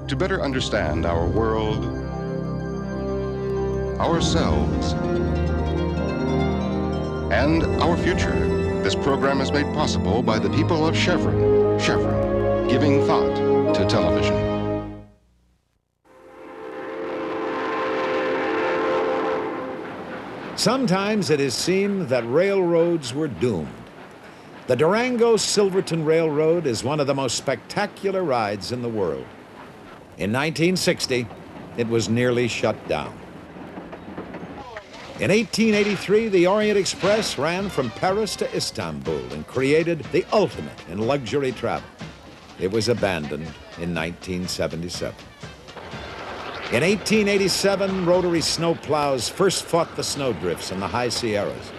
To better understand our world, ourselves, and our future, this program is made possible by the people of Chevron. Chevron, giving thought to television. Sometimes it is seemed that railroads were doomed. The Durango-Silverton Railroad is one of the most spectacular rides in the world. In 1960, it was nearly shut down. In 1883, the Orient Express ran from Paris to Istanbul and created the ultimate in luxury travel. It was abandoned in 1977. In 1887, rotary snowplows first fought the snowdrifts in the high Sierras.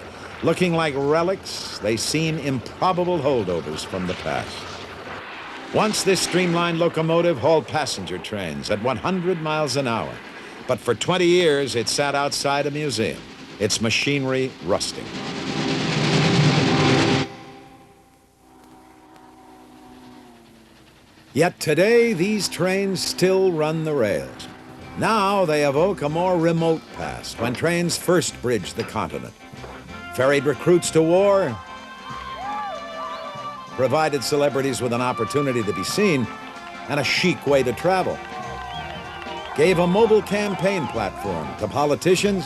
Looking like relics, they seem improbable holdovers from the past. Once this streamlined locomotive hauled passenger trains at 100 miles an hour, but for 20 years it sat outside a museum, its machinery rusting. Yet today, these trains still run the rails. Now they evoke a more remote past, when trains first bridged the continent, ferried recruits to war, provided celebrities with an opportunity to be seen and a chic way to travel, gave a mobile campaign platform to politicians,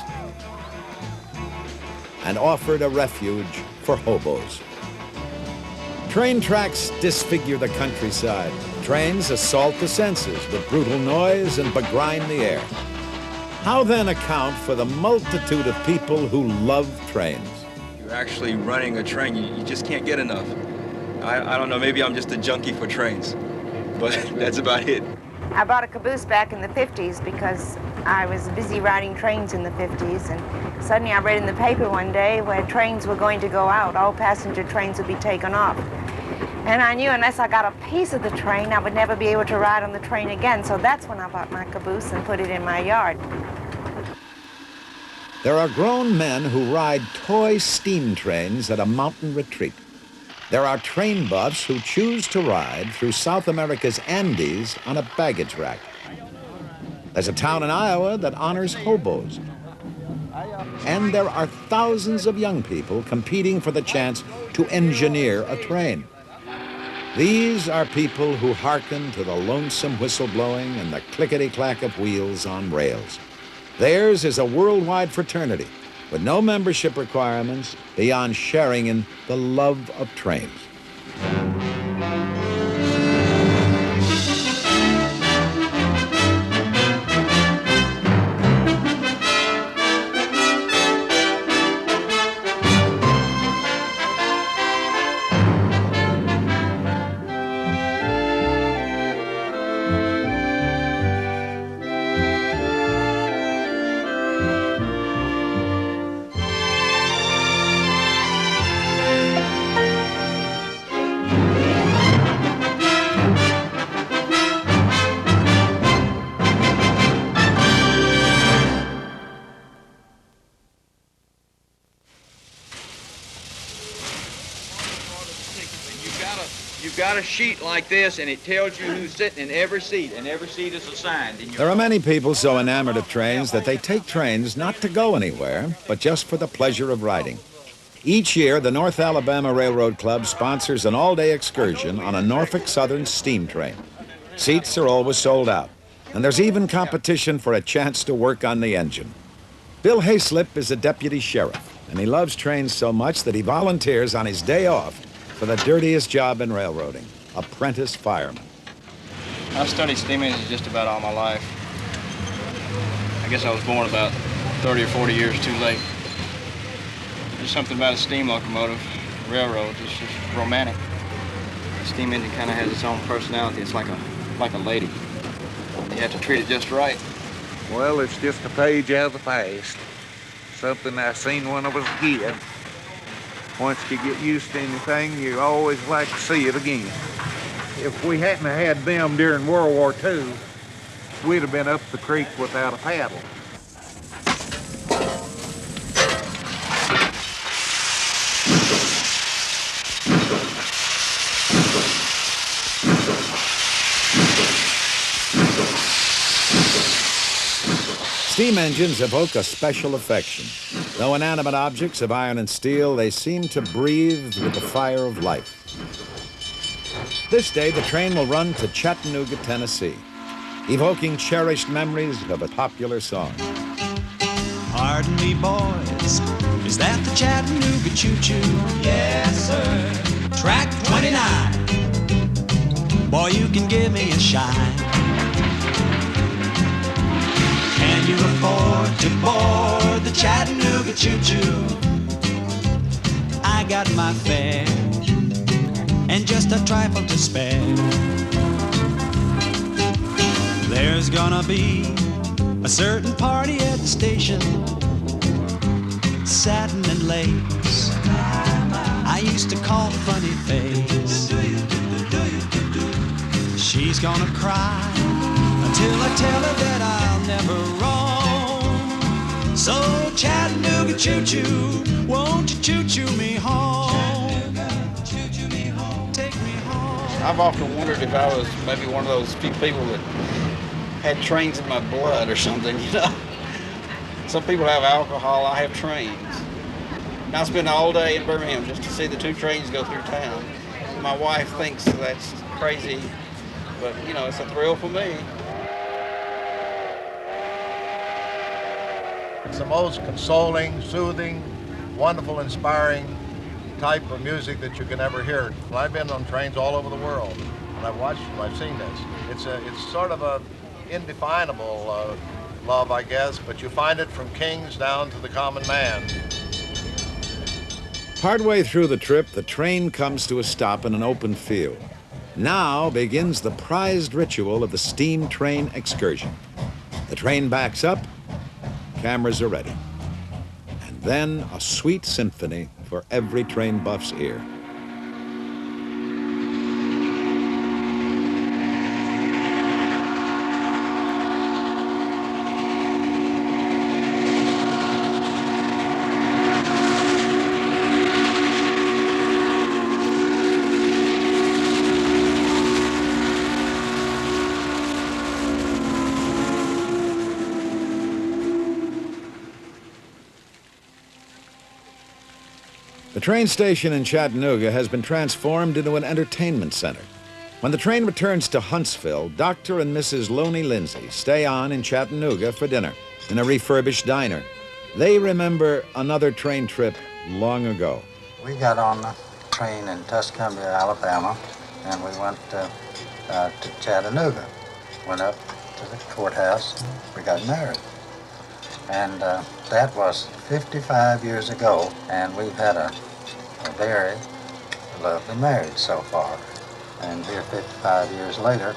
and offered a refuge for hobos. Train tracks disfigure the countryside. Trains assault the senses with brutal noise and begrime the air. How then account for the multitude of people who love trains? You're actually running a train. You just can't get enough. I don't know, maybe I'm just a junkie for trains, but that's about it. I bought a caboose back in the 50s because I was busy riding trains in the 50s, and suddenly I read in the paper one day where trains were going to go out, all passenger trains would be taken off. And I knew unless I got a piece of the train, I would never be able to ride on the train again, so that's when I bought my caboose and put it in my yard. There are grown men who ride toy steam trains at a mountain retreat. There are train buffs who choose to ride through South America's Andes on a baggage rack. There's a town in Iowa that honors hobos. And there are thousands of young people competing for the chance to engineer a train. These are people who hearken to the lonesome whistle blowing and the clickety-clack of wheels on rails. Theirs is a worldwide fraternity with no membership requirements beyond sharing in the love of trains. You've got a sheet like this, and it tells you who's sitting in every seat, and every seat is assigned. There are many people so enamored of trains that they take trains not to go anywhere, but just for the pleasure of riding. Each year, the North Alabama Railroad Club sponsors an all-day excursion on a Norfolk Southern steam train. Seats are always sold out, and there's even competition for a chance to work on the engine. Bill Hayslip is a deputy sheriff, and he loves trains so much that he volunteers on his day off for the dirtiest job in railroading, apprentice fireman. I've studied steam engines just about all my life. I guess I was born about 30 or 40 years too late. There's something about a steam locomotive, railroads, it's just romantic. The steam engine kind of has its own personality. It's like a lady. You have to treat it just right. Well, it's just a page out of the past. Something I seen when I was a kid. Once you get used to anything, you always like to see it again. If we hadn't had them during World War II, we'd have been up the creek without a paddle. Steam engines evoke a special affection. Though inanimate objects of iron and steel, they seem to breathe with the fire of life. This day, the train will run to Chattanooga, Tennessee, evoking cherished memories of a popular song. Pardon me, boys, is that the Chattanooga choo-choo? Yes, sir. Track 29. Boy, you can give me a shine. Can you afford to board the Chattanooga choo-choo? I got my fare and just a trifle to spare. There's gonna be a certain party at the station, satin and lace, I used to call funny face. She's gonna cry until I tell her that I'll never roam. So Chattanooga choo-choo, won't you choo-choo me home? Take me home. I've often wondered if I was maybe one of those few people that had trains in my blood or something, you know. Some people have alcohol, I have trains. And I spend all day in Birmingham just to see the two trains go through town. My wife thinks that's crazy, but you know, it's a thrill for me. It's the most consoling, soothing, wonderful, inspiring type of music that you can ever hear. Well, I've been on trains all over the world, and I've watched them, I've seen this. It's sort of a indefinable love, I guess, but you find it from kings down to the common man. Partway through the trip, the train comes to a stop in an open field. Now begins the prized ritual of the steam train excursion. The train backs up, cameras are ready. And then a sweet symphony for every train buff's ear. The train station in Chattanooga has been transformed into an entertainment center. When the train returns to Huntsville, Dr. and Mrs. Loney Lindsay stay on in Chattanooga for dinner in a refurbished diner. They remember another train trip long ago. We got on the train in Tuscumbia, Alabama, and we went to Chattanooga. Went up to the courthouse. We got married. And that was 55 years ago, and we've had a very lovely marriage so far. And here 55 years later,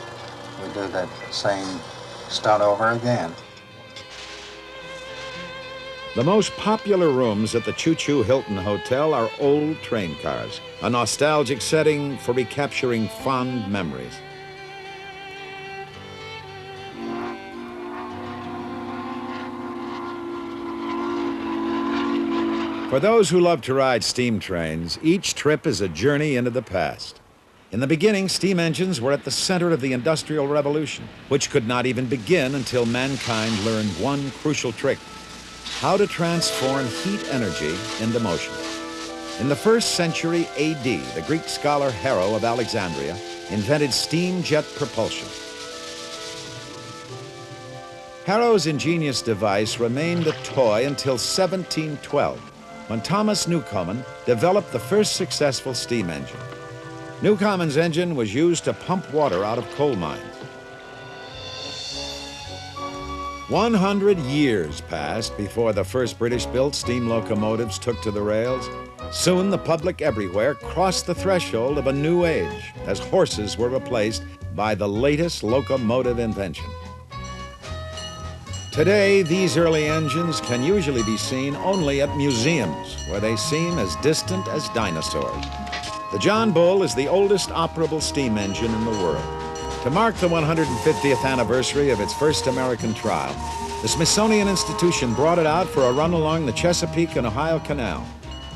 we do that same stunt over again. The most popular rooms at the Choo Choo Hilton Hotel are old train cars, a nostalgic setting for recapturing fond memories. For those who love to ride steam trains, each trip is a journey into the past. In the beginning, steam engines were at the center of the Industrial Revolution, which could not even begin until mankind learned one crucial trick: how to transform heat energy into motion. In the 1st century AD, the Greek scholar Harrow of Alexandria invented steam jet propulsion. Harrow's ingenious device remained a toy until 1712, when Thomas Newcomen developed the first successful steam engine. Newcomen's engine was used to pump water out of coal mines. 100 years passed before the first British-built steam locomotives took to the rails. Soon the public everywhere crossed the threshold of a new age as horses were replaced by the latest locomotive invention. Today, these early engines can usually be seen only at museums, where they seem as distant as dinosaurs. The John Bull is the oldest operable steam engine in the world. To mark the 150th anniversary of its first American trial, the Smithsonian Institution brought it out for a run along the Chesapeake and Ohio Canal.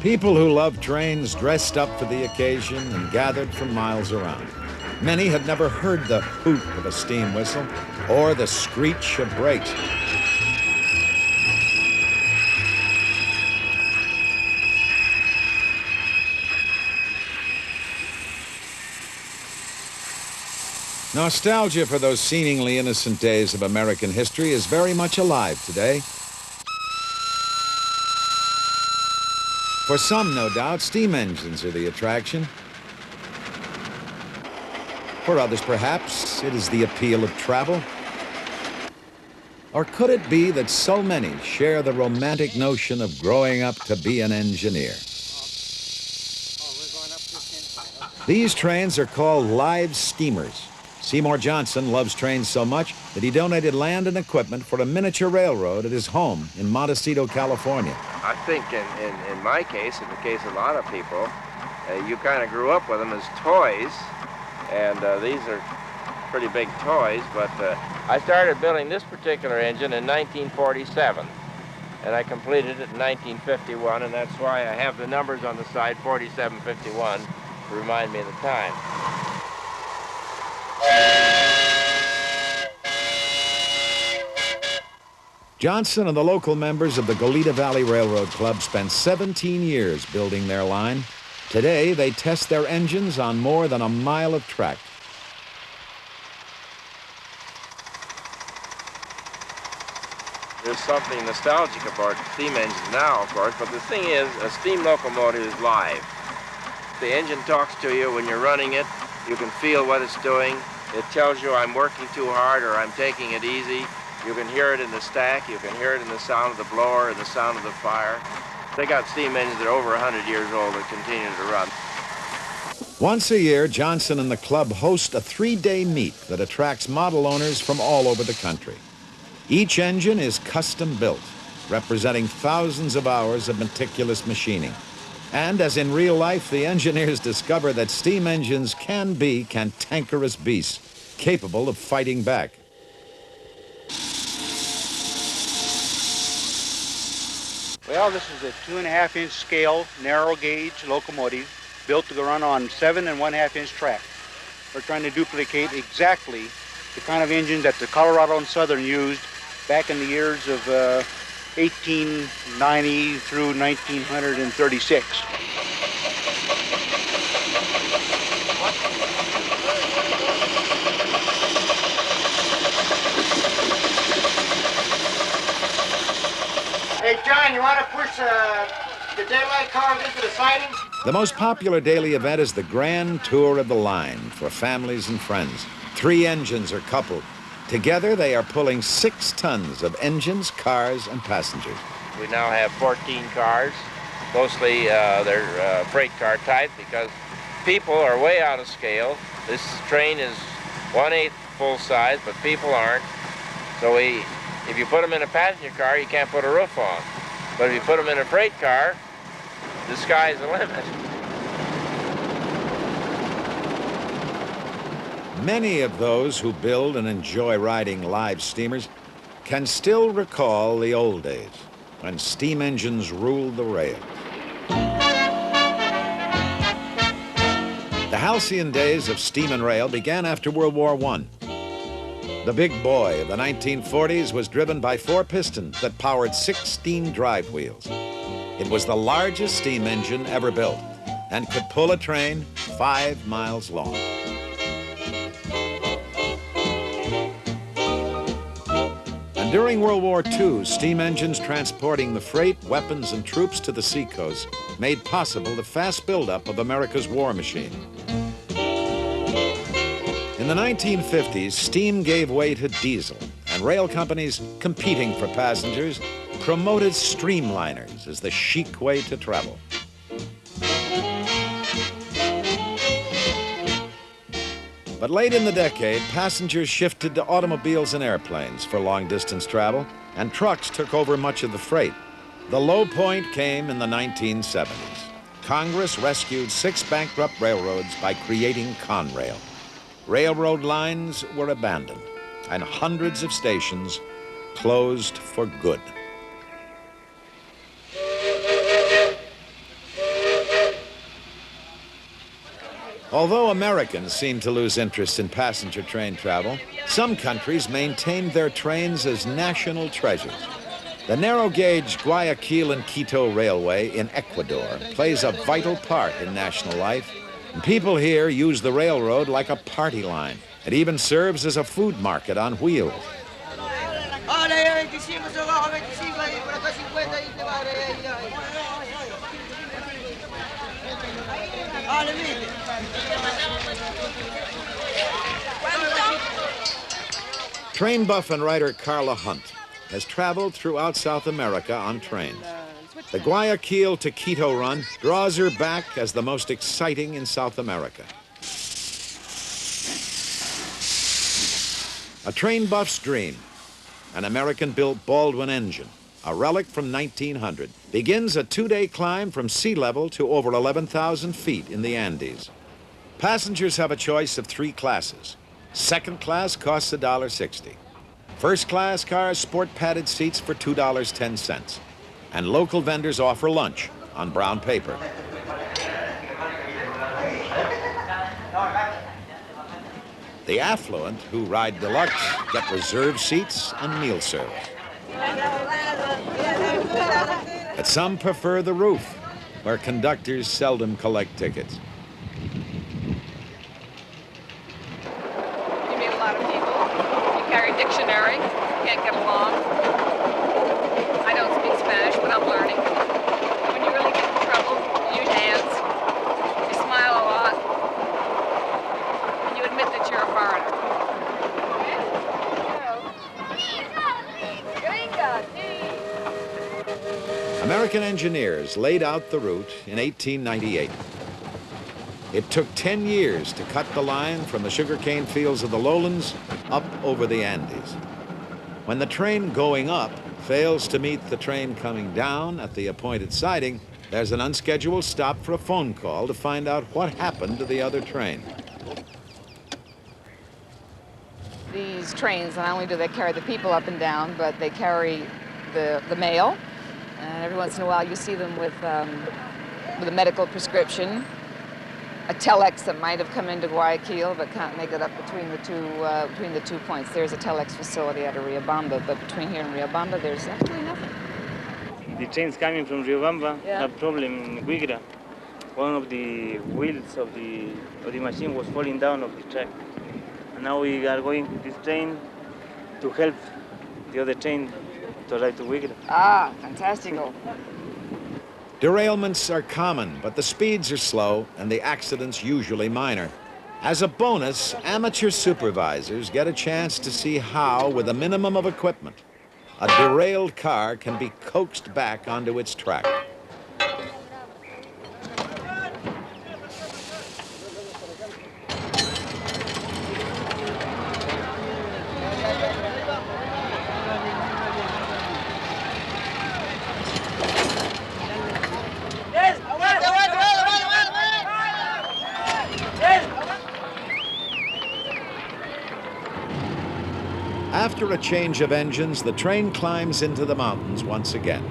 People who loved trains dressed up for the occasion and gathered from miles around. Many had never heard the hoot of a steam whistle or the screech of brakes. Nostalgia for those seemingly innocent days of American history is very much alive today. For some, no doubt, steam engines are the attraction. For others, perhaps, it is the appeal of travel. Or could it be that so many share the romantic notion of growing up to be an engineer? These trains are called live steamers. Seymour Johnson loves trains so much that he donated land and equipment for a miniature railroad at his home in Montecito, California. I think in my case, in the case of a lot of people, you kind of grew up with them as toys, and these are pretty big toys, but I started building this particular engine in 1947, and I completed it in 1951, and that's why I have the numbers on the side, 4751, to remind me of the time. Johnson and the local members of the Goleta Valley Railroad Club spent 17 years building their line. Today, they test their engines on more than a mile of track. There's something nostalgic about steam engines now, of course, but the thing is, a steam locomotive is live. The engine talks to you when you're running it. You can feel what it's doing. It tells you I'm working too hard or I'm taking it easy. You can hear it in the stack. You can hear it in the sound of the blower and the sound of the fire. They got steam engines that are over 100 years old that continue to run. Once a year, Johnson and the club host a 3-day meet that attracts model owners from all over the country. Each engine is custom built, representing thousands of hours of meticulous machining. And as in real life, the engineers discover that steam engines can be cantankerous beasts, capable of fighting back. Well, this is a 2.5-inch scale, narrow gauge locomotive built to run on 7 1/2-inch track. We're trying to duplicate exactly the kind of engine that the Colorado and Southern used back in the years of 1890 through 1936. Hey, John, you want to push the daylight cars into the siding? The most popular daily event is the Grand Tour of the Line for families and friends. 3 engines are coupled. Together, they are pulling 6 tons of engines, cars, and passengers. We now have 14 cars. Mostly they're freight car type because people are way out of scale. This train is 1/8 full size, but people aren't. So if you put them in a passenger car, you can't put a roof on. But if you put them in a freight car, the sky's the limit. Many of those who build and enjoy riding live steamers can still recall the old days when steam engines ruled the rails. The halcyon days of steam and rail began after World War I. The big boy of the 1940s was driven by 4 pistons that powered 16 drive wheels. It was the largest steam engine ever built and could pull a train 5 miles long. And during World War II, steam engines transporting the freight, weapons, and troops to the seacoast made possible the fast buildup of America's war machine. In the 1950s, steam gave way to diesel, and rail companies competing for passengers promoted streamliners as the chic way to travel. But late in the decade, passengers shifted to automobiles and airplanes for long-distance travel, and trucks took over much of the freight. The low point came in the 1970s. Congress rescued 6 bankrupt railroads by creating Conrail. Railroad lines were abandoned, and hundreds of stations closed for good. Although Americans seem to lose interest in passenger train travel, some countries maintained their trains as national treasures. The narrow-gauge Guayaquil and Quito Railway in Ecuador plays a vital part in national life. And people here use the railroad like a party line. It even serves as a food market on wheels. Train buff and writer Carla Hunt has traveled throughout South America on trains. The Guayaquil to Quito run draws her back as the most exciting in South America. A train buff's dream, an American-built Baldwin engine, a relic from 1900, begins a 2-day climb from sea level to over 11,000 feet in the Andes. Passengers have a choice of 3 classes. Second class costs $1.60. First class cars sport padded seats for $2.10. And local vendors offer lunch on brown paper. The affluent who ride deluxe get reserved seats and meal service. But some prefer the roof, where conductors seldom collect tickets. You meet a lot of people. You carry a dictionary. You can't get along. I don't speak Spanish, but I'm learning. When you really get in trouble, you use hands. You smile a lot. And you admit that you're a foreigner. American engineers laid out the route in 1898. It took 10 years to cut the line from the sugarcane fields of the lowlands up over the Andes. When the train going up fails to meet the train coming down at the appointed siding, there's an unscheduled stop for a phone call to find out what happened to the other train. These trains, not only do they carry the people up and down, but they carry the mail. And every once in a while you see them with a medical prescription, a telex that might have come into Guayaquil but can't make it up between the two points. There's a telex facility at Riobamba, but between here and Riobamba there's absolutely nothing. The trains coming from Riobamba Yeah. have problem in Guigra. One of the wheels of the machine was falling down off the track. And now we are going with this train to help the other train to ride to Guigra. Ah, fantastico. Derailments are common, but the speeds are slow and the accidents usually minor. As a bonus, amateur supervisors get a chance to see how, with a minimum of equipment, a derailed car can be coaxed back onto its track. After a change of engines, the train climbs into the mountains once again.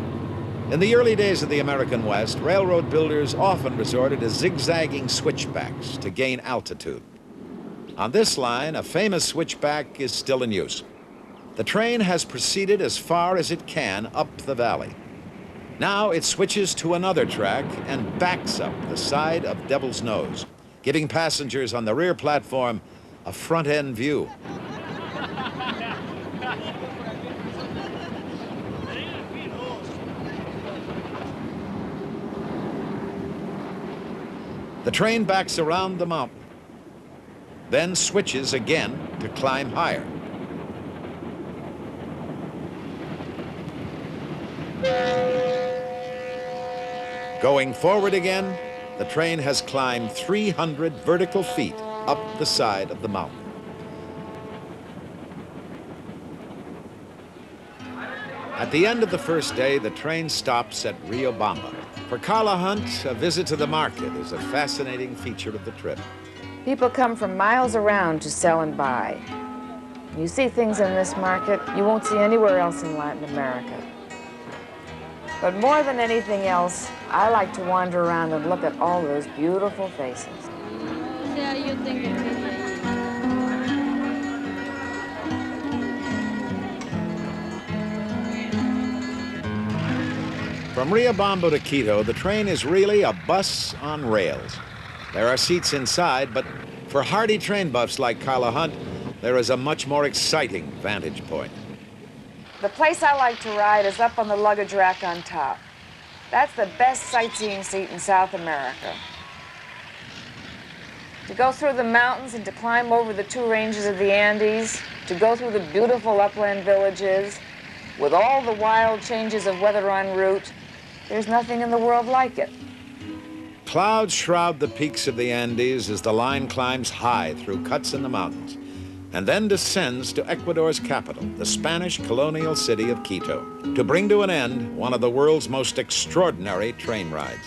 In the early days of the American West, railroad builders often resorted to zigzagging switchbacks to gain altitude. On this line, a famous switchback is still in use. The train has proceeded as far as it can up the valley. Now it switches to another track and backs up the side of Devil's Nose, giving passengers on the rear platform a front-end view. The train backs around the mountain, then switches again to climb higher. Going forward again, the train has climbed 300 vertical feet up the side of the mountain. At the end of the first day, the train stops at Riobamba. For Carla Hunt, a visit to the market is a fascinating feature of the trip. People come from miles around to sell and buy. You see things in this market you won't see anywhere else in Latin America. But more than anything else, I like to wander around and look at all those beautiful faces. From Riobamba to Quito, the train is really a bus on rails. There are seats inside, but For hardy train buffs like Carla Hunt, there is a much more exciting vantage point. The place I like to ride is up on the luggage rack on top. That's the best sightseeing seat in South America. To go through the mountains and to climb over the two ranges of the Andes, to go through the beautiful upland villages, with all the wild changes of weather en route, there's nothing in the world like it. Clouds shroud the peaks of the Andes as the line climbs high through cuts in the mountains, and then descends to Ecuador's capital, the Spanish colonial city of Quito, to bring to an end one of the world's most extraordinary train rides.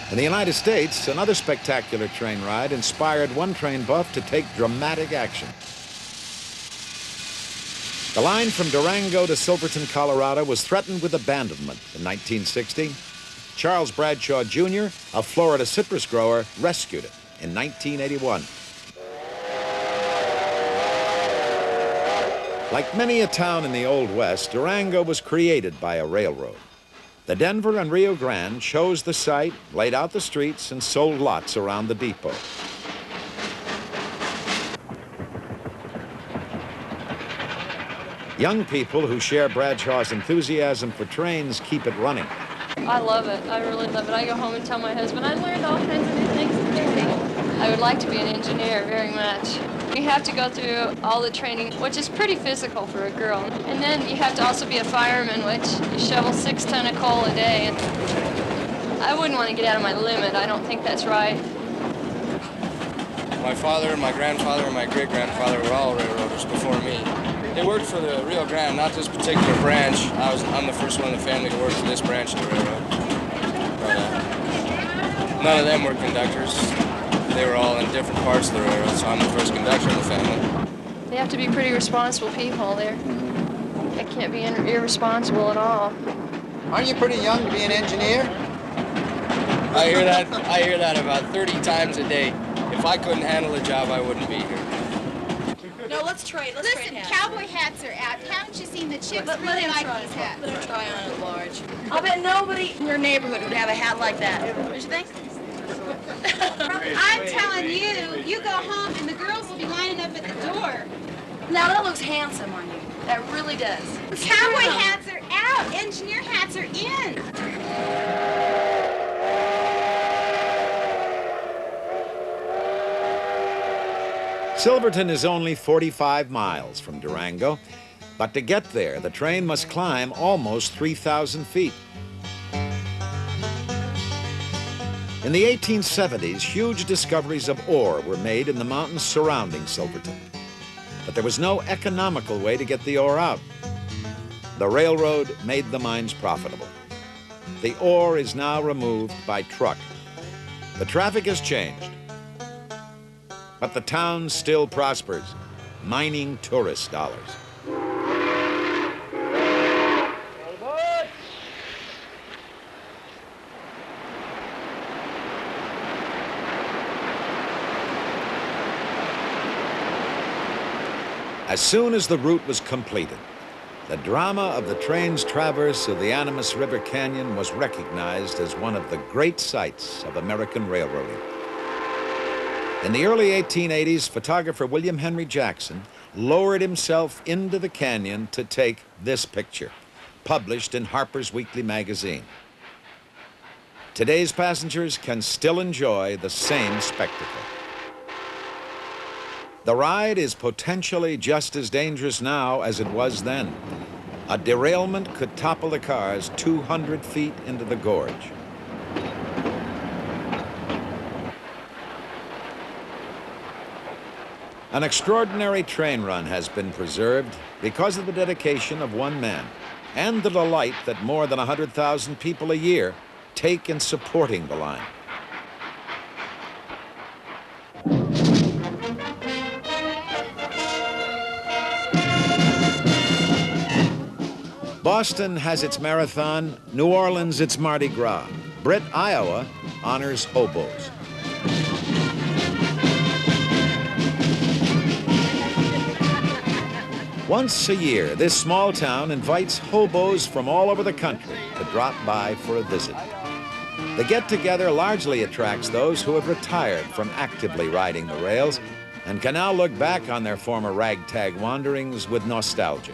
In the United States, another spectacular train ride inspired one train buff to take dramatic action. The line from Durango to Silverton, Colorado was threatened with abandonment in 1960. Charles Bradshaw Jr., a Florida citrus grower, rescued it in 1981. Like many a town in the Old West, Durango was created by a railroad. The Denver and Rio Grande chose the site, laid out the streets, and sold lots around the depot. Young people who share Bradshaw's enthusiasm for trains keep it running. I love it. I really love it. I go home and tell my husband, I learned all kinds of new things today. I would like to be an engineer very much. You have to go through all the training, which is pretty physical for a girl. And then you have to also be a fireman, which you shovel 6 tons of coal a day. And I wouldn't want to get out of my limit. I don't think that's right. My father, my grandfather, and my great-grandfather were all railroaders before me. They worked for the Rio Grande, not this particular branch. I'm the first one in the family to work for this branch of the railroad. But none of them were conductors. They were all in different parts of the railroad, so I'm the first conductor in the family. They have to be pretty responsible people. They can't be irresponsible at all. Aren't you pretty young to be an engineer? I hear that about 30 times a day. If I couldn't handle the job, I wouldn't be here. No, let's trade. Listen, cowboy hats are out. Haven't you seen the chicks Let really him like try. these hats? Let him try on at large. I'll bet nobody in your neighborhood would have a hat like that. Don't you think? I'm telling you, you go home and the girls will be lining up at the door. Now that looks handsome on you. That really does. Cowboy hats are out. Engineer hats are in. Silverton is only 45 miles from Durango, but to get there, the train must climb almost 3,000 feet. In the 1870s, huge discoveries of ore were made in the mountains surrounding Silverton. But there was no economical way to get the ore out. The railroad made the mines profitable. The ore is now removed by truck. The traffic has changed, but the town still prospers, mining tourist dollars. As soon as the route was completed, the drama of the train's traverse of the Animas River Canyon was recognized as one of the great sights of American railroading. In the early 1880s, photographer William Henry Jackson lowered himself into the canyon to take this picture, published in Harper's Weekly magazine. Today's passengers can still enjoy the same spectacle. The ride is potentially just as dangerous now as it was then. A derailment could topple the cars 200 feet into the gorge. An extraordinary train run has been preserved because of the dedication of one man and the delight that more than 100,000 people a year take in supporting the line. Boston has its marathon, New Orleans its Mardi Gras. Britt, Iowa honors hobos. Once a year, this small town invites hobos from all over the country to drop by for a visit. The get-together largely attracts those who have retired from actively riding the rails and can now look back on their former ragtag wanderings with nostalgia.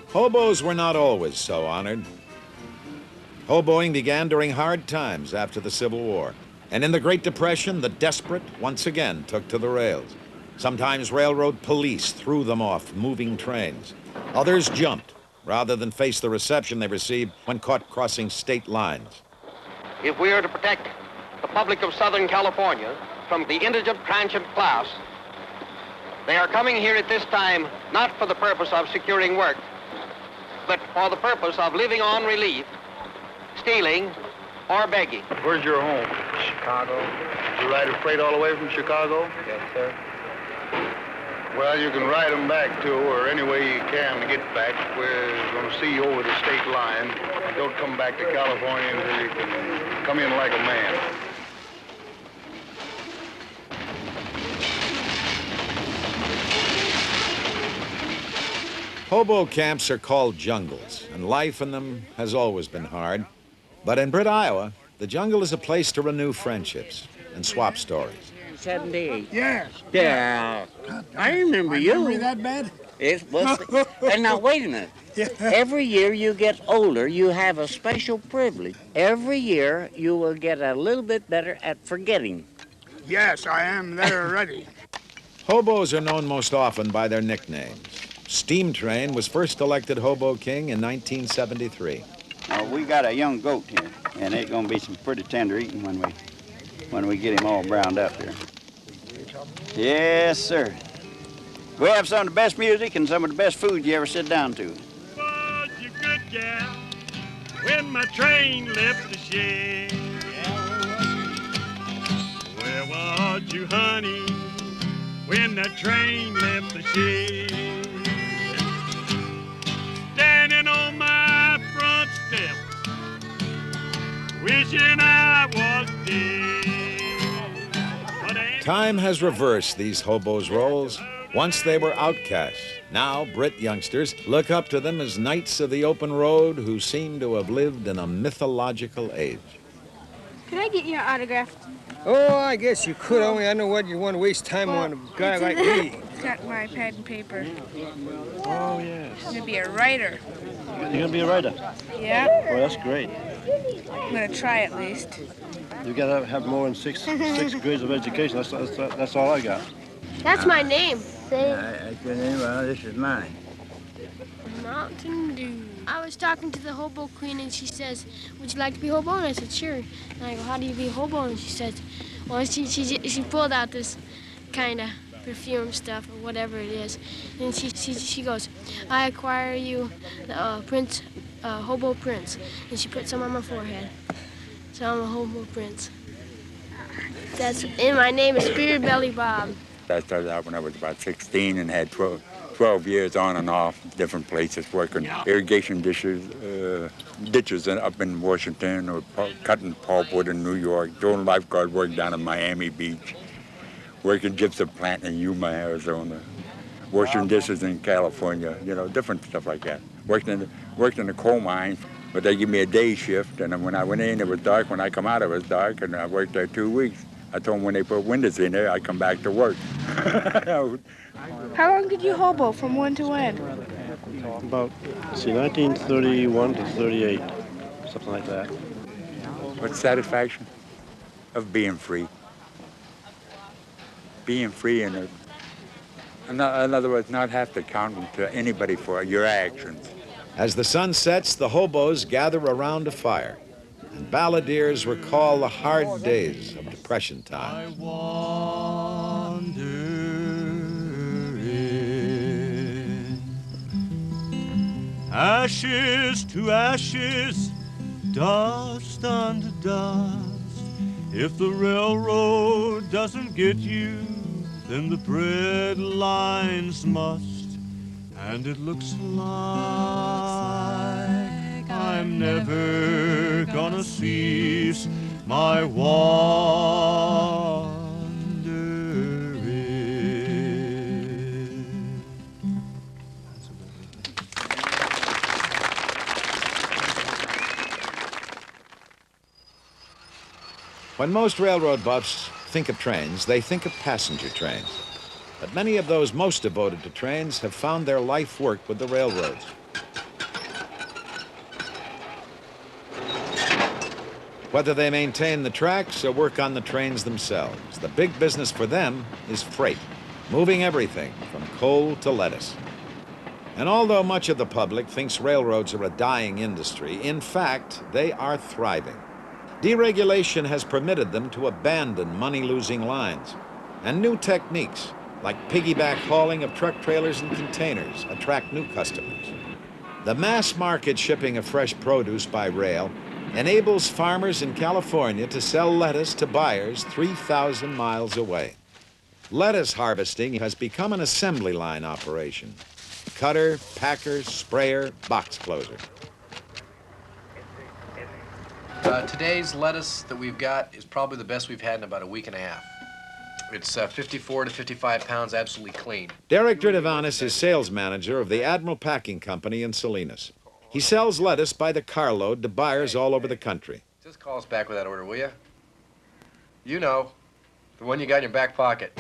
Hobos were not always so honored. Hoboing began during hard times after the Civil War, and in the Great Depression, the desperate once again took to the rails. Sometimes railroad police threw them off moving trains. Others jumped rather than face the reception they received when caught crossing state lines. If we are to protect the public of Southern California from the indigent transient class, they are coming here at this time not for the purpose of securing work, but for the purpose of living on relief, stealing, or begging. Where's your home? Chicago. You ride a freight all the way from Chicago? Yes, sir. Well, you can ride them back, too, or any way you can to get back. We're going to see you over the state line. Don't come back to California until you can come in like a man. Hobo camps are called jungles, and life in them has always been hard. But in Britt, Iowa, the jungle is a place to renew friendships and swap stories. 78. Yes. Yeah. I remember you. Memory that bad? It was. And now, wait a minute. Every year you get older, you have a special privilege. Every year you will get a little bit better at forgetting. Yes, I am there already. Hobos are known most often by their nicknames. Steam Train was first elected Hobo King in 1973. We got a young goat here, and it's gonna be some pretty tender eating when we get him all browned up here. Yes, sir. We have some of the best music and some of the best food you ever sit down to. Was you good gal when my train left the shed? Where was you, honey, when that train left the shed? Standing on my front steps, wishing I was dead. Time has reversed these hobos' roles. Once they were outcasts. Now, Brit youngsters look up to them as knights of the open road who seem to have lived in a mythological age. Could I get your autograph? Oh, I guess you could, only I know what you want to waste time on a guy like me. It's got my pad and paper. Oh, yes. I'm gonna be a writer. You're going to be a writer? Yeah. Well, that's great. I'm gonna try at least. You got to have more than six grades of education. That's all I got. That's my name. Say it. That's your name? Well, this is mine. Mountain Dew. I was talking to the hobo queen and she says, would you like to be hobo? And I said, sure. And I go, how do you be hobo? And she said, well, she pulled out this kind of perfume stuff or whatever it is. And she goes, I acquire you the prince, hobo prince. And she put some on my forehead. So I'm a hobo prince. And my name is Spirit Belly Bob. I started out when I was about 16 and had 12 years on and off, different places, working irrigation ditches up in Washington, or cutting pulpwood in New York, doing lifeguard work down in Miami Beach, working gypsum plant in Yuma, Arizona, washing dishes in California, different stuff like that. Worked in the coal mines, but they give me a day shift, and then when I went in, it was dark. When I come out, it was dark, and I worked there 2 weeks. I told them when they put windows in there, I come back to work. How long did you hobo, from when to when? About, 1931 to 38, something like that. What's satisfaction? Of being free. Being free, in other words, not have to count to anybody for your actions. As the sun sets, the hobos gather around a fire, and balladeers recall the hard days of Depression time. Ashes to ashes, dust unto dust. If the railroad doesn't get you, then the bread lines must. And it looks like I'm never gonna cease my wandering. When most railroad buffs think of trains, they think of passenger trains. But many of those most devoted to trains have found their life work with the railroads. Whether they maintain the tracks or work on the trains themselves, the big business for them is freight, moving everything from coal to lettuce. And although much of the public thinks railroads are a dying industry, in fact, they are thriving. Deregulation has permitted them to abandon money-losing lines, and new techniques, like piggyback hauling of truck trailers and containers, attract new customers. The mass market shipping of fresh produce by rail enables farmers in California to sell lettuce to buyers 3,000 miles away. Lettuce harvesting has become an assembly line operation. Cutter, packer, sprayer, box closer. Today's lettuce that we've got is probably the best we've had in about a week and a half. It's 54 to 55 pounds, absolutely clean. Derek Dridavanis is sales manager of the Admiral Packing Company in Salinas. He sells lettuce by the carload to buyers all over the country. Just call us back with that order, will you? You know, the one you got in your back pocket.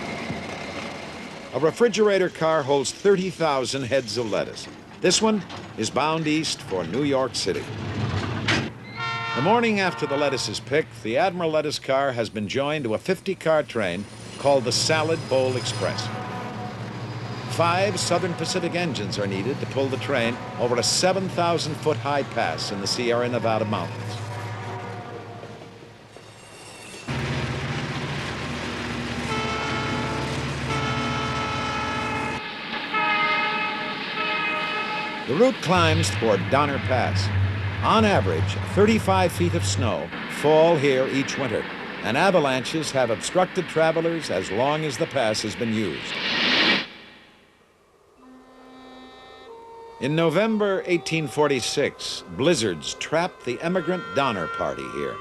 A refrigerator car holds 30,000 heads of lettuce. This one is bound east for New York City. The morning after the lettuce is picked, the Admiral lettuce car has been joined to a 50-car train called the Salad Bowl Express. 5 Southern Pacific engines are needed to pull the train over a 7,000-foot high pass in the Sierra Nevada mountains. The route climbs toward Donner Pass. On average, 35 feet of snow fall here each winter, and avalanches have obstructed travelers as long as the pass has been used. In November 1846, blizzards trapped the emigrant Donner Party here.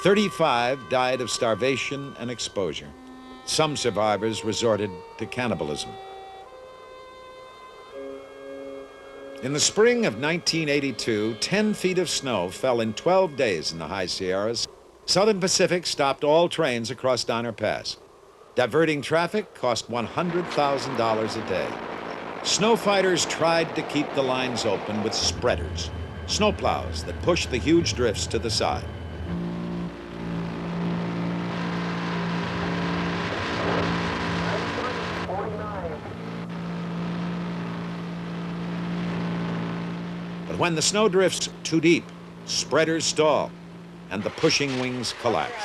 35 died of starvation and exposure. Some survivors resorted to cannibalism. In the spring of 1982, 10 feet of snow fell in 12 days in the high Sierras. Southern Pacific stopped all trains across Donner Pass. Diverting traffic cost $100,000 a day. Snow fighters tried to keep the lines open with spreaders, snowplows that pushed the huge drifts to the side. But when the snow drifts too deep, spreaders stall, and the pushing wings collapse.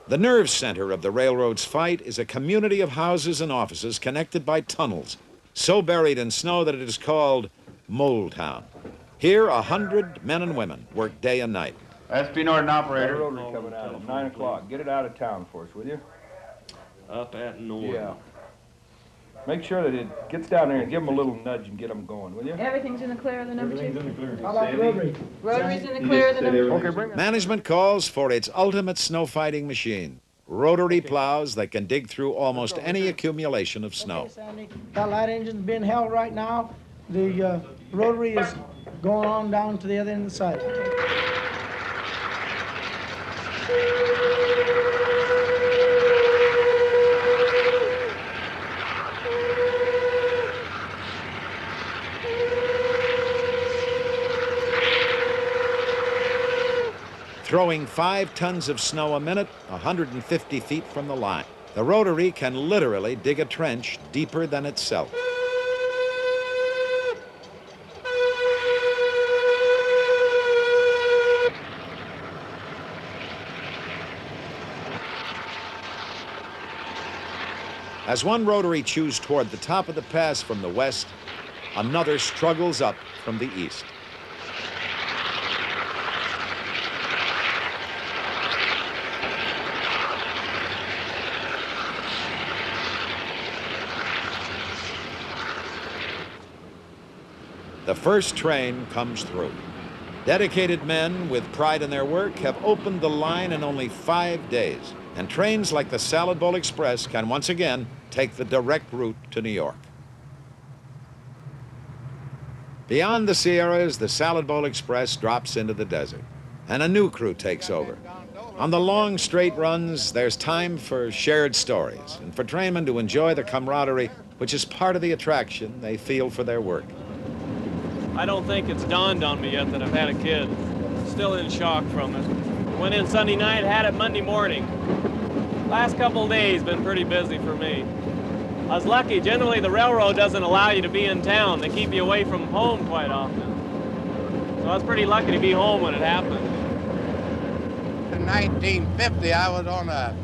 The nerve center of the railroad's fight is a community of houses and offices connected by tunnels, so buried in snow that it is called Mole Town. Here, 100 men and women work day and night. SP Norton operator. Rotary coming out at 9 o'clock. Get it out of town for us, will you? Up at Norton. Yeah. Make sure that it gets down there and give them a little nudge and get them going, will you? Everything's in the clear of the number 2? Everything's in the clear. How about the rotary? Rotary's in the clear of the number 2. Okay, bring it. Management calls for its ultimate snow fighting machine, rotary plows that can dig through almost any accumulation of snow. Okay, Sandy, that light engine's being held right now. The rotary is going on down to the other end of the site. Throwing 5 tons of snow a minute, 150 feet from the line. The rotary can literally dig a trench deeper than itself. As one rotary chews toward the top of the pass from the west, another struggles up from the east. The first train comes through. Dedicated men with pride in their work have opened the line in only 5 days, and trains like the Salad Bowl Express can once again take the direct route to New York. Beyond the Sierras, the Salad Bowl Express drops into the desert, and a new crew takes over. On the long, straight runs, there's time for shared stories and for trainmen to enjoy the camaraderie, which is part of the attraction they feel for their work. I don't think it's dawned on me yet that I've had a kid. Still in shock from it. Went in Sunday night, had it Monday morning. Last couple days been pretty busy for me. I was lucky. Generally, the railroad doesn't allow you to be in town. They keep you away from home quite often. So I was pretty lucky to be home when it happened. In 1950, I was on a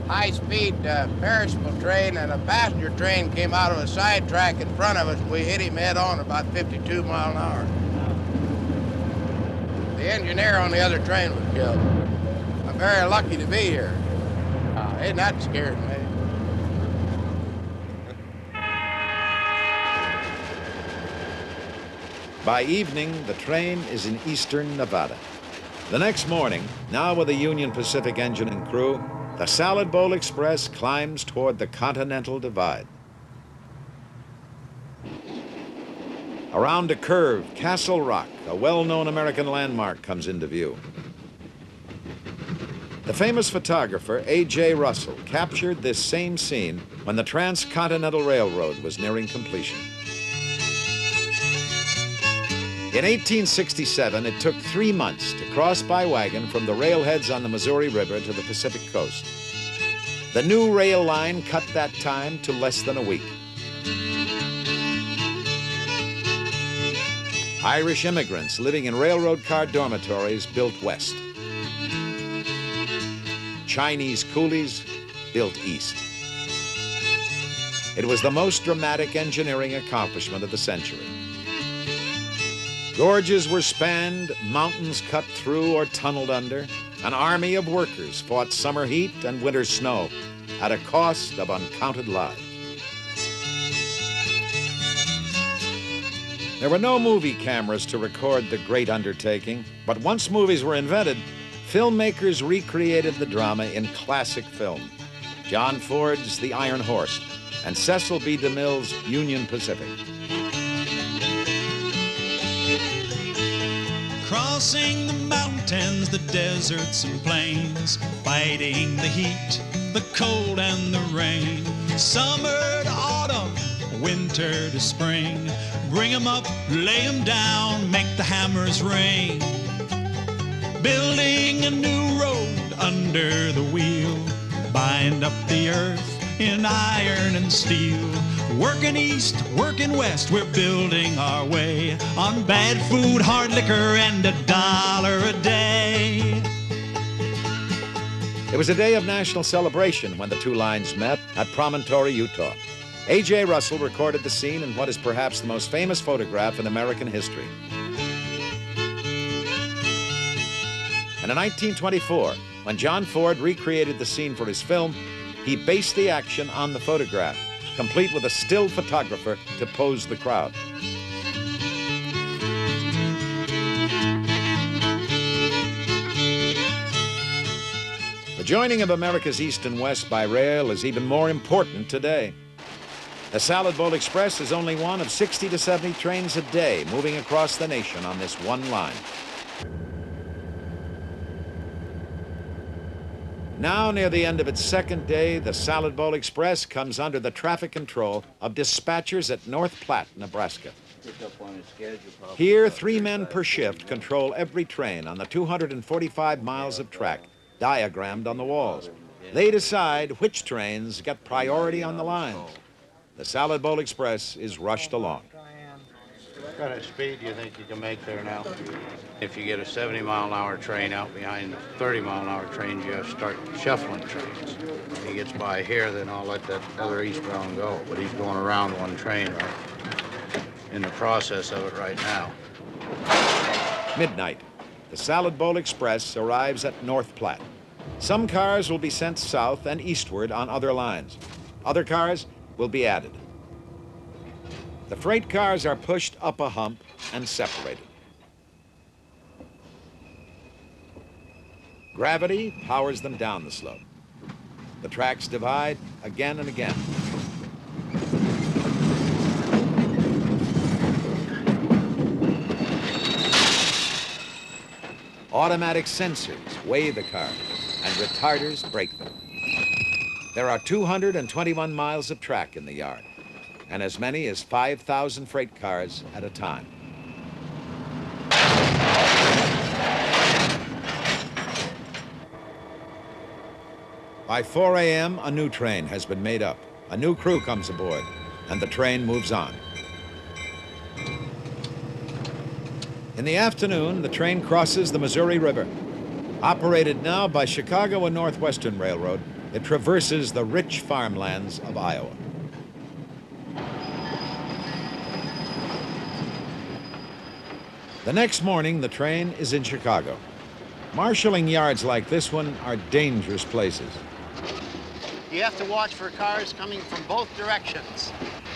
high-speed perishable train, and a passenger train came out of a side track in front of us. We hit him head-on about 52 miles an hour. The engineer on the other train was killed. I'm very lucky to be here. Ain't that scared me? By evening, the train is in eastern Nevada. The next morning, now with a Union Pacific engine and crew, the Salad Bowl Express climbs toward the Continental Divide. Around a curve, Castle Rock, a well-known American landmark, comes into view. The famous photographer A.J. Russell captured this same scene when the Transcontinental Railroad was nearing completion. In 1867, it took 3 months to cross by wagon from the railheads on the Missouri River to the Pacific coast. The new rail line cut that time to less than a week. Irish immigrants living in railroad car dormitories built west. Chinese coolies built east. It was the most dramatic engineering accomplishment of the century. Gorges were spanned, mountains cut through or tunneled under. An army of workers fought summer heat and winter snow at a cost of uncounted lives. There were no movie cameras to record the great undertaking, but once movies were invented, filmmakers recreated the drama in classic film. John Ford's The Iron Horse and Cecil B. DeMille's Union Pacific. Crossing the mountains, the deserts and plains, fighting the heat, the cold and the rain. Summer to autumn, winter to spring. Bring 'em up, lay 'em down, make the hammers ring. Building a new road under the wheel, bind up the earth in iron and steel. Working east, working west, we're building our way on bad food, hard liquor, and $1 a day. It was a day of national celebration when the two lines met at Promontory, Utah. A.J. Russell recorded the scene in what is perhaps the most famous photograph in American history. And in 1924, when John Ford recreated the scene for his film, he based the action on the photograph, complete with a still photographer to pose the crowd. The joining of America's East and West by rail is even more important today. The Salad Bowl Express is only one of 60 to 70 trains a day moving across the nation on this one line. Now, near the end of its second day, the Salad Bowl Express comes under the traffic control of dispatchers at North Platte, Nebraska. Here, 3 men per shift control every train on the 245 miles of track diagrammed on the walls. They decide which trains get priority on the lines. The Salad Bowl Express is rushed along. What kind of speed do you think you can make there now? If you get a 70-mile-an-hour train out behind 30-mile-an-hour trains, you have to start shuffling trains. If he gets by here, then I'll let that other eastbound go. But he's going around one train right in the process of it right now. Midnight. The Salad Bowl Express arrives at North Platte. Some cars will be sent south and eastward on other lines. Other cars will be added. The freight cars are pushed up a hump and separated. Gravity powers them down the slope. The tracks divide again and again. Automatic sensors weigh the cars, and retarders brake them. There are 221 miles of track in the yard, and as many as 5,000 freight cars at a time. By 4 a.m., a new train has been made up. A new crew comes aboard, and the train moves on. In the afternoon, the train crosses the Missouri River. Operated now by Chicago and Northwestern Railroad, it traverses the rich farmlands of Iowa. The next morning, the train is in Chicago. Marshalling yards like this one are dangerous places. You have to watch for cars coming from both directions.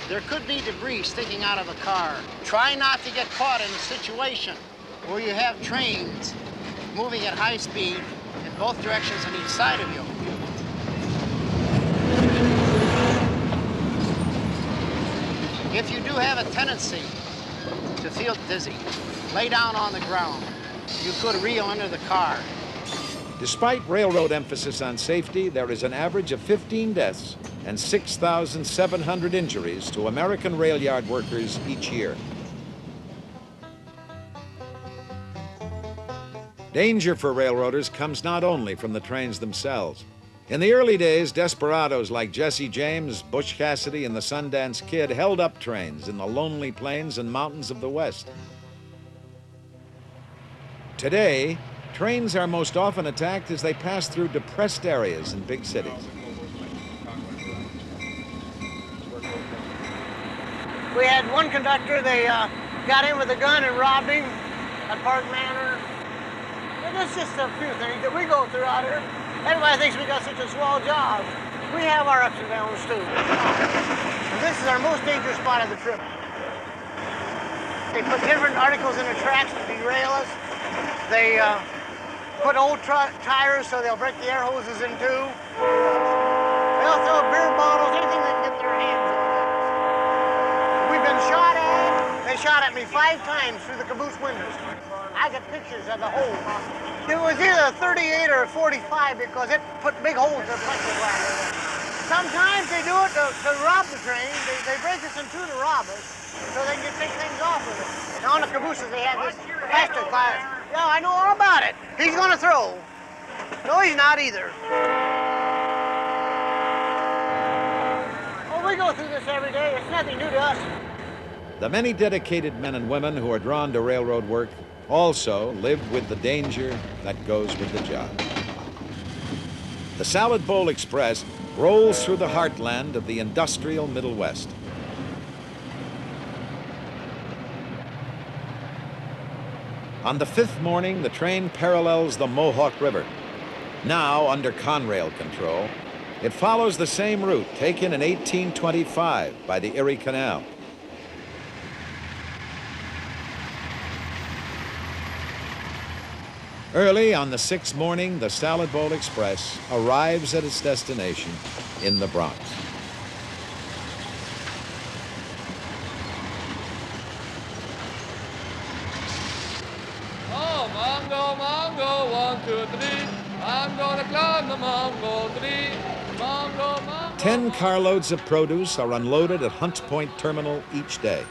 There could be debris sticking out of a car. Try not to get caught in a situation where you have trains moving at high speed in both directions on each side of you. If you do have a tendency to feel dizzy, lay down on the ground. You could reel under the car. Despite railroad emphasis on safety, there is an average of 15 deaths and 6,700 injuries to American rail yard workers each year. Danger for railroaders comes not only from the trains themselves. In the early days, desperados like Jesse James, Butch Cassidy, and the Sundance Kid held up trains in the lonely plains and mountains of the West. Today, trains are most often attacked as they pass through depressed areas in big cities. We had one conductor, they got in with a gun and robbed him at Park Manor. And it's just a few things that we go through out here. Everybody thinks we got such a swell job. We have our ups and downs too. And this is our most dangerous spot of the trip. They put different articles in the tracks to derail us. They put old tires so they'll break the air hoses in two. They'll throw beer bottles, anything they can get their hands on. We've been shot at. They shot at me 5 times through the caboose windows. I got pictures of the hole. It was either a 38 or a 45 because it put big holes in the plexiglass. Sometimes they do it to rob the train. They break us in two to rob us so they can take things off of it. And on the cabooses they have this plastic glass. Yeah, I know all about it. He's gonna throw. No, he's not either. Well, we go through this every day. It's nothing new to us. The many dedicated men and women who are drawn to railroad work also live with the danger that goes with the job. The Salad Bowl Express rolls through the heartland of the industrial Middle West. On the 5th morning, the train parallels the Mohawk River. Now under Conrail control, it follows the same route taken in 1825 by the Erie Canal. Early on the 6th morning, the Salad Bowl Express arrives at its destination in the Bronx. Oh, Mongo, Mongo, 1, 2, 3. I'm gonna climb the Mongo tree. Mongo, Mongo. 10 carloads of produce are unloaded at Hunts Point Terminal each day.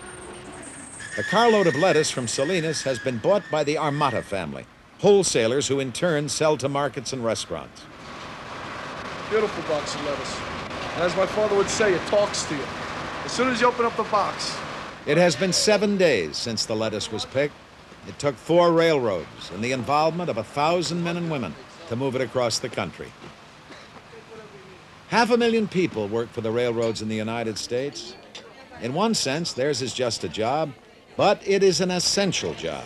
A carload of lettuce from Salinas has been bought by the Armata family, wholesalers who in turn sell to markets and restaurants. Beautiful box of lettuce. And as my father would say, it talks to you. As soon as you open up the box. It has been 7 days since the lettuce was picked. It took 4 railroads and the involvement of 1,000 men and women to move it across the country. 500,000 people work for the railroads in the United States. In one sense, theirs is just a job, but it is an essential job.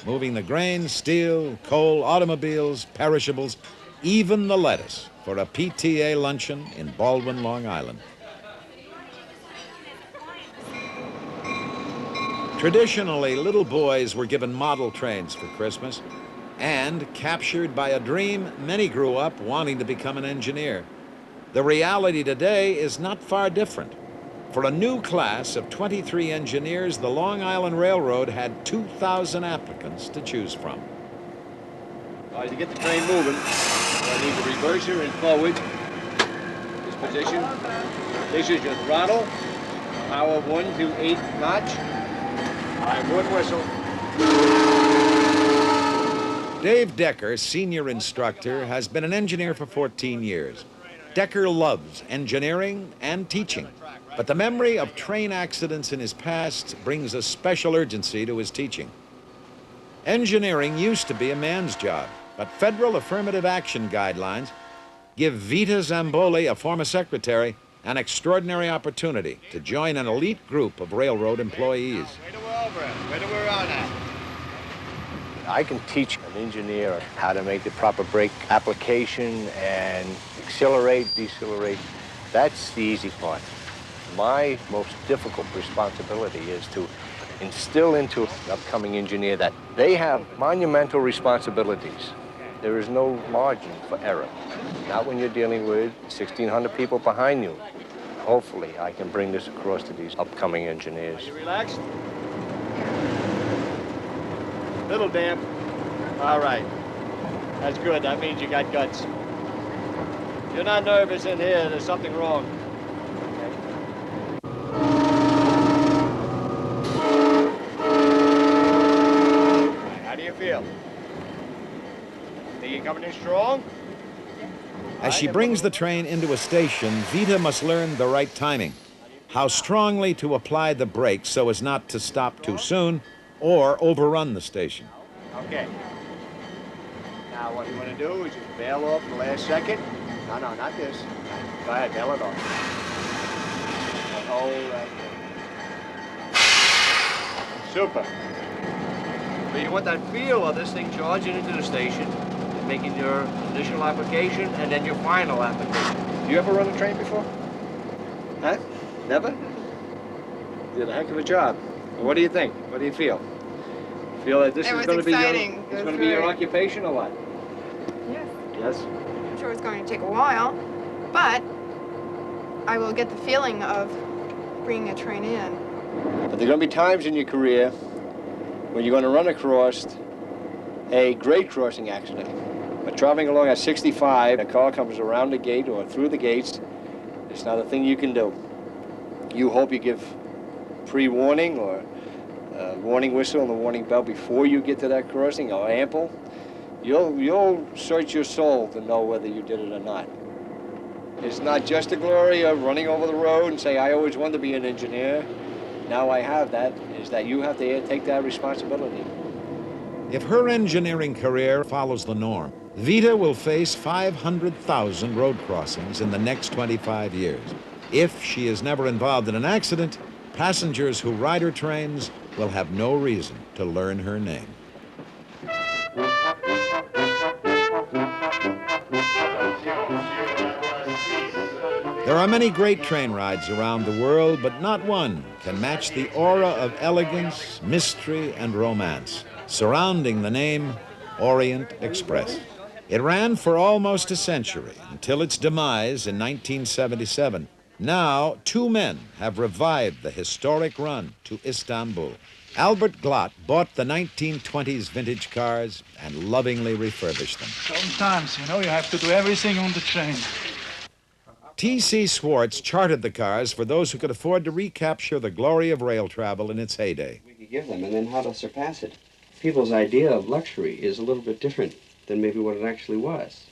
Moving the grain, steel, coal, automobiles, perishables, even the lettuce for a PTA luncheon in Baldwin, Long Island. Traditionally, little boys were given model trains for Christmas, and captured by a dream, many grew up wanting to become an engineer. The reality today is not far different. For a new class of 23 engineers, the Long Island Railroad had 2,000 applicants to choose from. To get the train moving, I need the reverser and forward. This position. This is your throttle. Power 1 to 8 notch. I'm one whistle. Dave Decker, senior instructor, has been an engineer for 14 years. Decker loves engineering and teaching, but the memory of train accidents in his past brings a special urgency to his teaching. Engineering used to be a man's job, but federal affirmative action guidelines give Vita Zamboli, a former secretary, an extraordinary opportunity to join an elite group of railroad employees. Where do we run at? I can teach an engineer how to make the proper brake application and accelerate, decelerate. That's the easy part. My most difficult responsibility is to instill into an upcoming engineer that they have monumental responsibilities. There is no margin for error. Not when you're dealing with 1,600 people behind you. Hopefully, I can bring this across to these upcoming engineers. You relaxed? Little damp. All right. That's good. That means you got guts. If you're not nervous in here, there's something wrong. How do you feel? Think you're coming in strong? As she brings the train into a station, Vita must learn the right timing, how strongly to apply the brakes so as not to stop too soon or overrun the station. Okay. Now what you want to do is just bail off in the last second. No, not this. Go ahead, bail it off. And hold right there. Super. But you want that feel of this thing charging into the station, making your initial application and then your final application. You ever run a train before? Huh? Never? You did a heck of a job. Well, what do you think? What do you feel? Feel that this is going to be your occupation or what? Yes. Yes? I'm sure it's going to take a while, but I will get the feeling of bringing a train in. But there are going to be times in your career when you're going to run across a grade crossing accident. But traveling along at 65, a car comes around the gate or through the gates. It's not a thing you can do. You hope you give pre-warning or a warning whistle and the warning bell before you get to that crossing, or ample. You'll search your soul to know whether you did it or not. It's not just the glory of running over the road and say, I always wanted to be an engineer. Now I have that, is that you have to take that responsibility. If her engineering career follows the norm, Vita will face 500,000 road crossings in the next 25 years. If she is never involved in an accident, passengers who ride her trains will have no reason to learn her name. There are many great train rides around the world, but not one can match the aura of elegance, mystery, and romance surrounding the name Orient Express. It ran for almost a century until its demise in 1977. Now, two men have revived the historic run to Istanbul. Albert Glott bought the 1920s vintage cars and lovingly refurbished them. Sometimes, you have to do everything on the train. T.C. Swartz chartered the cars for those who could afford to recapture the glory of rail travel in its heyday. We could give them, and then how to surpass it. People's idea of luxury is a little bit different than maybe what it actually was.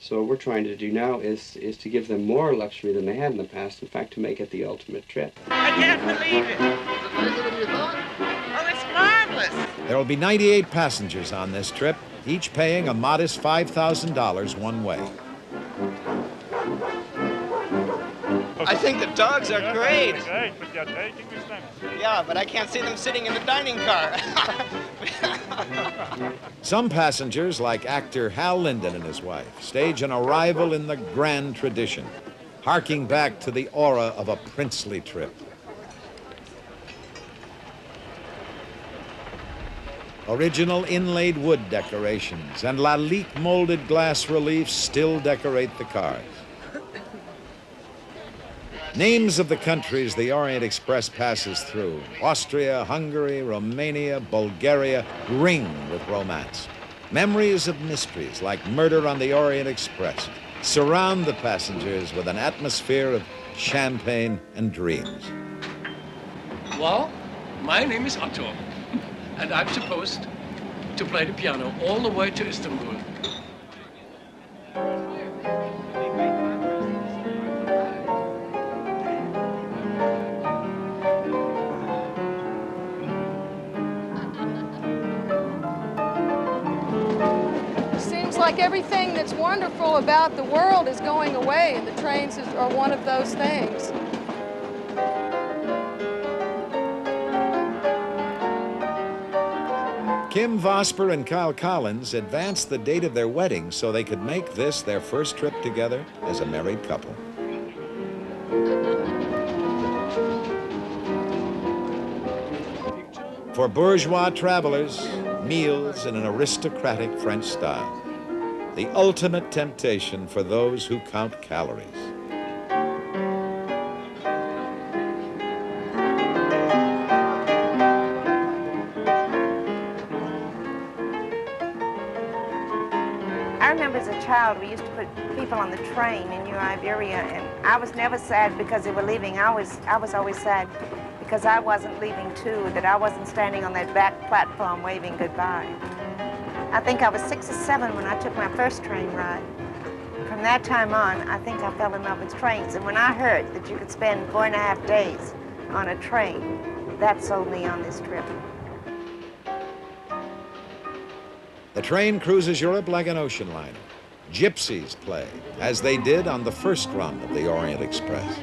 So what we're trying to do now is to give them more luxury than they had in the past, in fact, to make it the ultimate trip. I can't believe it. Oh, it's marvelous. There will be 98 passengers on this trip, each paying a modest $5,000 one way. I think the dogs are great. Great, but they're taking with them. Yeah, but I can't see them sitting in the dining car. Some passengers, like actor Hal Linden and his wife, stage an arrival in the grand tradition, harking back to the aura of a princely trip. Original inlaid wood decorations and Lalique molded glass reliefs still decorate the cars. Names of the countries the Orient Express passes through, Austria, Hungary, Romania, Bulgaria, ring with romance. Memories of mysteries like Murder on the Orient Express surround the passengers with an atmosphere of champagne and dreams. Well, my name is Otto, and I'm supposed to play the piano all the way to Istanbul. Seems like everything that's wonderful about the world is going away, and the trains are one of those things. Kim Vosper and Kyle Collins advanced the date of their wedding so they could make this their first trip together as a married couple. For bourgeois travelers, meals in an aristocratic French style. The ultimate temptation for those who count calories. I remember as a child, we used to put people on the train in New Iberia, and I was never sad because they were leaving. I was always sad because I wasn't leaving too, that I wasn't standing on that back platform waving goodbye. I think I was 6 or 7 when I took my first train ride. From that time on, I think I fell in love with trains, and when I heard that you could spend 4.5 days on a train, that sold me on this trip. The train cruises Europe like an ocean liner. Gypsies play, as they did on the first run of the Orient Express.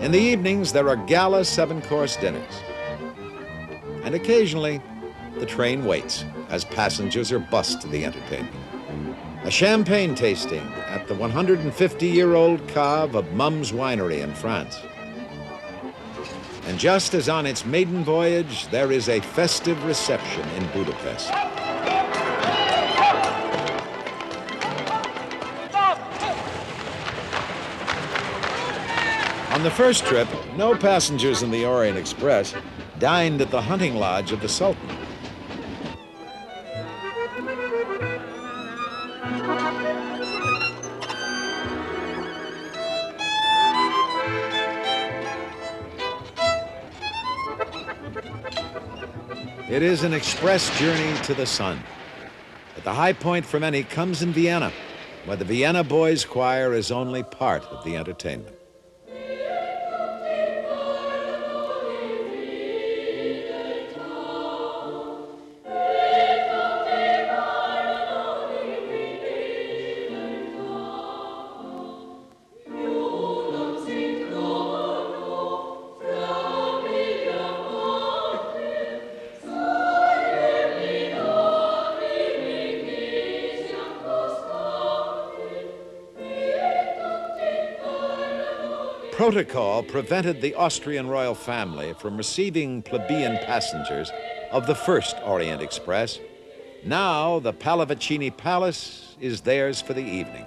In the evenings, there are gala 7-course dinners. And occasionally, the train waits as passengers are bussed to the entertainment. A champagne tasting at the 150-year-old cave of Mum's Winery in France. And just as on its maiden voyage, there is a festive reception in Budapest. On the first trip, no passengers in the Orient Express dined at the hunting lodge of the Sultan. It is an express journey to the sun. But the high point for many comes in Vienna, where the Vienna Boys Choir is only part of the entertainment. Protocol prevented the Austrian royal family from receiving plebeian passengers of the first Orient Express. Now, the Pallavicini Palace is theirs for the evening.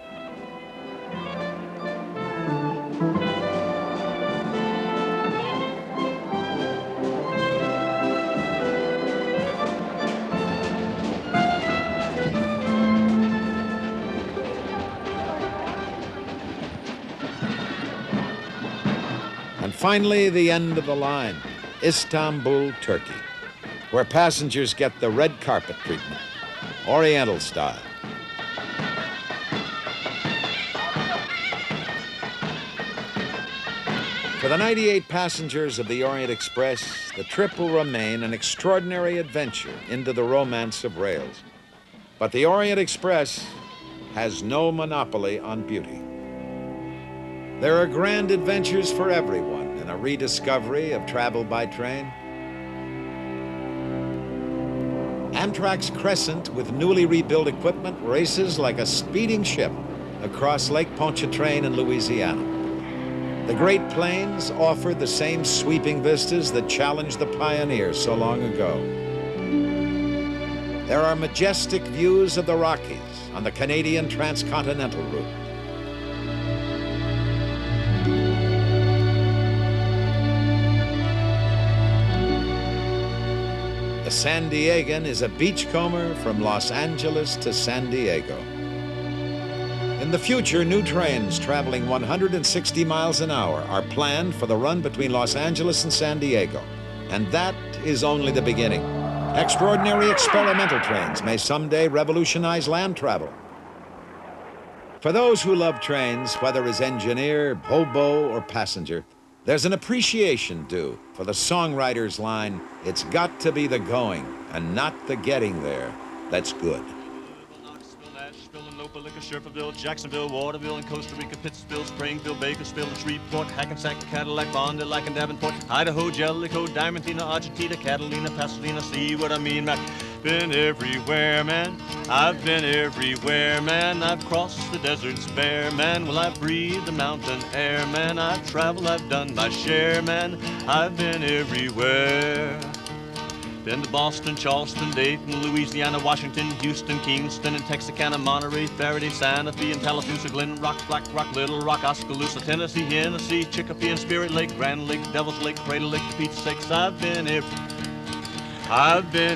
And finally, the end of the line, Istanbul, Turkey, where passengers get the red carpet treatment, Oriental style. For the 98 passengers of the Orient Express, the trip will remain an extraordinary adventure into the romance of rails. But the Orient Express has no monopoly on beauty. There are grand adventures for everyone in a rediscovery of travel by train. Amtrak's Crescent, with newly rebuilt equipment, races like a speeding ship across Lake Pontchartrain in Louisiana. The Great Plains offer the same sweeping vistas that challenged the pioneers so long ago. There are majestic views of the Rockies on the Canadian transcontinental route. The San Diegan is a beachcomber from Los Angeles to San Diego. In the future, new trains traveling 160 miles an hour are planned for the run between Los Angeles and San Diego. And that is only the beginning. Extraordinary experimental trains may someday revolutionize land travel. For those who love trains, whether as engineer, hobo, or passenger, there's an appreciation due for the songwriter's line, "It's got to be the going and not the getting there that's good." Sherperville, Jacksonville, Waterville, and Costa Rica, Pittsville, Springfield, Bakersfield, and Shreveport, Hackensack, Cadillac, Fond du Lac, and Davenport, Idaho, Jellicoe, Diamantina, Argentina, Catalina, Pasadena, see what I mean, man? Been everywhere, man. I've been everywhere, man. I've crossed the deserts bare, man. Well, I've breathed the mountain air, man. I've traveled, I've done my share, man. I've been everywhere. Been to Boston, Charleston, Dayton, Louisiana, Washington, Houston, Kingston, and Texarkana, Monterey, Faraday, Santa Fe, and Tallapoosa, Glen Rock, Black Rock, Little Rock, Oskaloosa, Tennessee, Hennessy, Chicopee, and Spirit Lake, Grand Lake, Devil's Lake, Cradle Lake, to Pete's sakes. I've been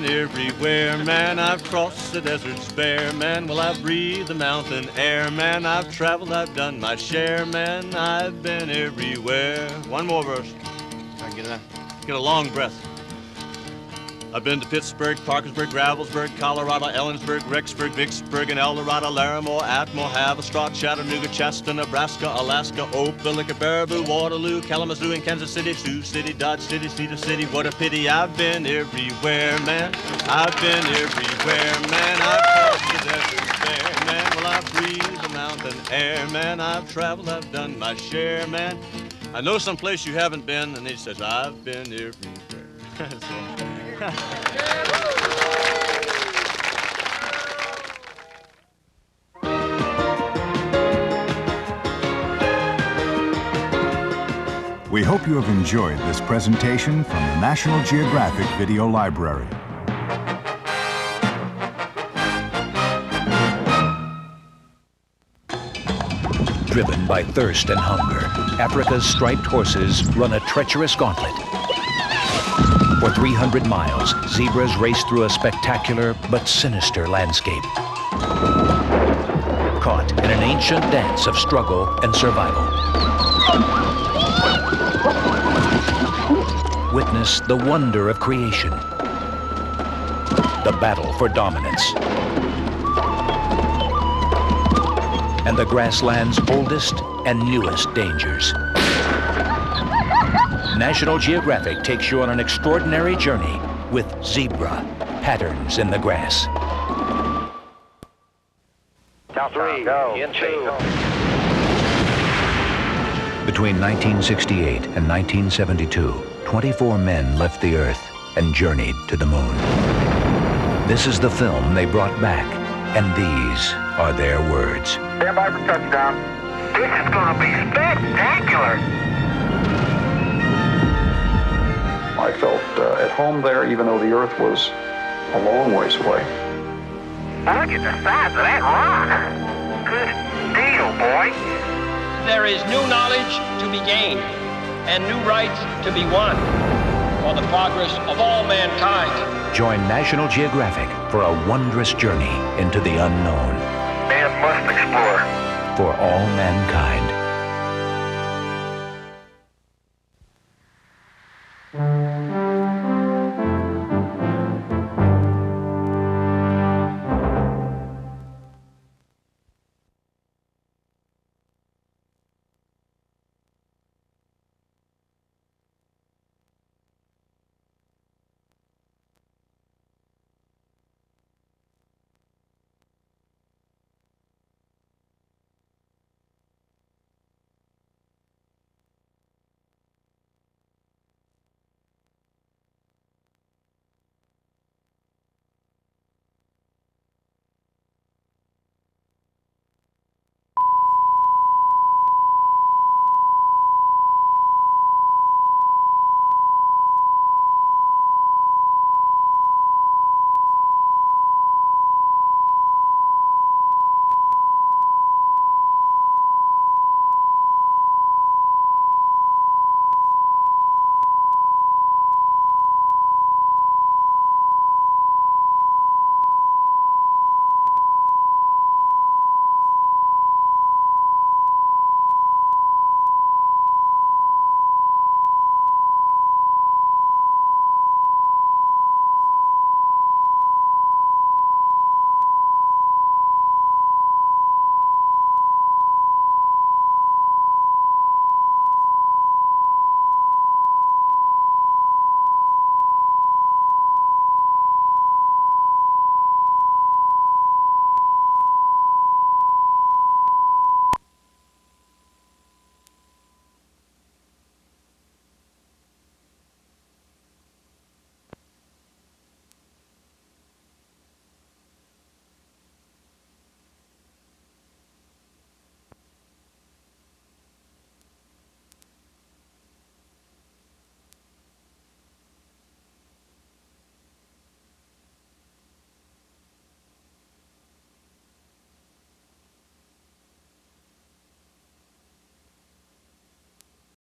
everywhere, man. I've crossed the deserts bare, man. Well, I've breathed the mountain air, man. I've traveled, I've done my share, man. I've been everywhere. One more verse. I can get a long breath. I've been to Pittsburgh, Parkersburg, Ravensburg, Colorado, Ellensburg, Rexburg, Vicksburg, and El Dorado, Larimore, Atmore, Haverstraw, Chattanooga, Chester, Nebraska, Alaska, Opelika, Baraboo, Waterloo, Kalamazoo, and Kansas City, Sioux City, Dodge City, Cedar City. What a pity. I've been everywhere, man. I've been everywhere, man. I've crossed the desert bare, man. Well, I've breathed the mountain air, man. I've traveled, I've done my share, man. I know some place you haven't been, and he says, I've been everywhere. So, we hope you have enjoyed this presentation from the National Geographic Video Library. Driven by thirst and hunger, Africa's striped horses run a treacherous gauntlet. For 300 miles, zebras race through a spectacular but sinister landscape. Caught in an ancient dance of struggle and survival. Witness the wonder of creation. The battle for dominance. And the grassland's oldest and newest dangers. National Geographic takes you on an extraordinary journey with Zebra, Patterns in the Grass. Count 3, go, in 2. Between 1968 and 1972, 24 men left the Earth and journeyed to the moon. This is the film they brought back, and these are their words. Stand by for touchdown. This is going to be spectacular. I felt at home there, even though the Earth was a long ways away. Look at the size of that rock. Good deal, boy. There is new knowledge to be gained and new rights to be won for the progress of all mankind. Join National Geographic for a wondrous journey into the unknown. Man must explore. For all mankind.